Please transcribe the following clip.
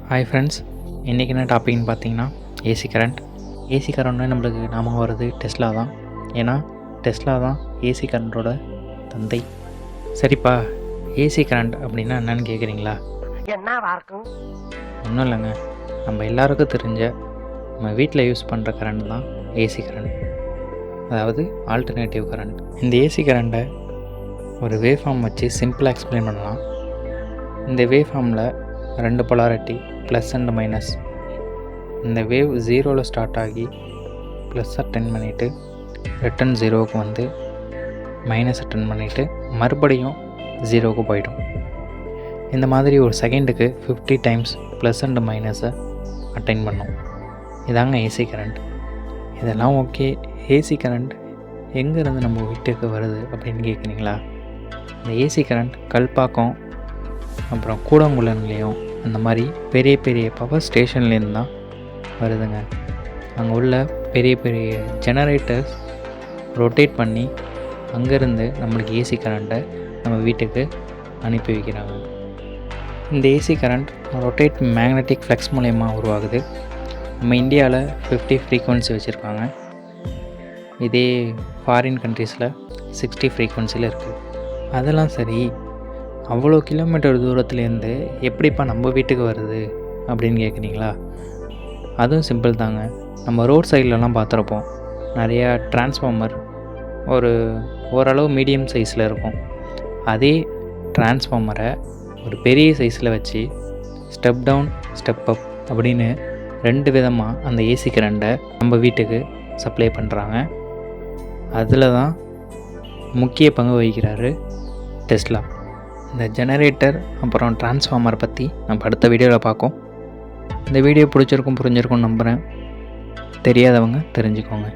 Hi friends, இன்றைக்கி என்ன டாபிக்னு பார்த்தீங்கன்னா ஏசி கரண்ட். ஏசி கரண்ட்னு நம்மளுக்கு ஞாபகம் வருது டெஸ்லா தான். ஏன்னா டெஸ்லா தான் ஏசி கரண்ட்டோட தந்தை. சரிப்பா, ஏசி கரண்ட் அப்படின்னா என்னன்னு கேட்குறீங்களா? என்னவா இருக்கும்? ஒன்றும் இல்லைங்க, நம்ம எல்லாருக்கும் தெரிஞ்ச நம்ம வீட்டில் யூஸ் பண்ணுற கரண்ட் தான் ஏசி கரண்ட், அதாவது ஆல்டர்னேட்டிவ் கரண்ட். இந்த ஏசி கரண்ட்டை ஒரு வேவ் ஃபார்ம் வச்சு சிம்பிளாக எக்ஸ்பிளைன் பண்ணலாம். இந்த வேவ் ஃபார்மில் ரெண்டு பொலாரிட்டி ப்ளஸ் அண்ட் மைனஸ். இந்த வேவ் ஜீரோவில் ஸ்டார்ட் ஆகி ப்ளஸ் அட்டென்ட் பண்ணிவிட்டு ரிட்டன் ஜீரோவுக்கு வந்து மைனஸ் அட்டென்ட் பண்ணிவிட்டு மறுபடியும் ஜீரோவுக்கு போயிடும். இந்த மாதிரி ஒரு செகண்டுக்கு 50 டைம்ஸ் ப்ளஸ் அண்ட் மைனஸை அட்டைன் பண்ணும். இதாங்க ஏசி கரண்ட். இதெல்லாம் ஓகே, ஏசி கரண்ட் எங்கேருந்து நம்ம வீட்டுக்கு வருது அப்படின்னு கேட்குறீங்களா? இந்த ஏசி கரண்ட் கல்பாக்கம், அப்புறம் கூடங்குளம்லேயும் அந்த மாதிரி பெரிய பெரிய பவர் ஸ்டேஷன்லேருந்து தான் வருதுங்க. அங்கே உள்ள பெரிய பெரிய ஜெனரேட்டர்ஸ் ரொட்டேட் பண்ணி அங்கேருந்து நம்மளுக்கு ஏசி கரண்ட்டை நம்ம வீட்டுக்கு அனுப்பி வைக்கிறாங்க. இந்த AC current rotate magnetic flux மூலயமா உருவாகுது. நம்ம இந்தியாவில் 50 ஃப்ரீக்வன்சி வச்சுருக்காங்க. இதே ஃபாரின் கண்ட்ரீஸில் 60 ஃப்ரீக்வன்சியில் இருக்குது. அதெல்லாம் சரி, அவ்வளோ கிலோமீட்டர் தூரத்துலேருந்து எப்படிப்பா நம்ம வீட்டுக்கு வருது அப்படின்னு கேட்குறீங்களா? அதுவும் சிம்பிள் தாங்க. நம்ம ரோட் சைட்லலாம் பார்த்துருப்போம், நிறையா டிரான்ஸ்ஃபார்மர் ஓரளவு மீடியம் சைஸில் இருக்கும். அதே டிரான்ஸ்ஃபார்மரை ஒரு பெரிய சைஸில் வச்சு ஸ்டெப் டவுன் ஸ்டெப் அப் அப்படின்னு 2 விதமாக அந்த ஏசி கரண்ட்டை நம்ம வீட்டுக்கு சப்ளை பண்ணுறாங்க. அதில் தான் முக்கிய பங்கு வகிக்கிறாரு டெஸ்லா. இந்த ஜெனரேட்டர் அப்புறம் டிரான்ஸ்ஃபார்மர் பற்றி நம்ம அடுத்த வீடியோவில் பார்ப்போம். இந்த வீடியோ புரிஞ்சிருக்கும் நம்புகிறேன். தெரியாதவங்க தெரிஞ்சுக்கோங்க.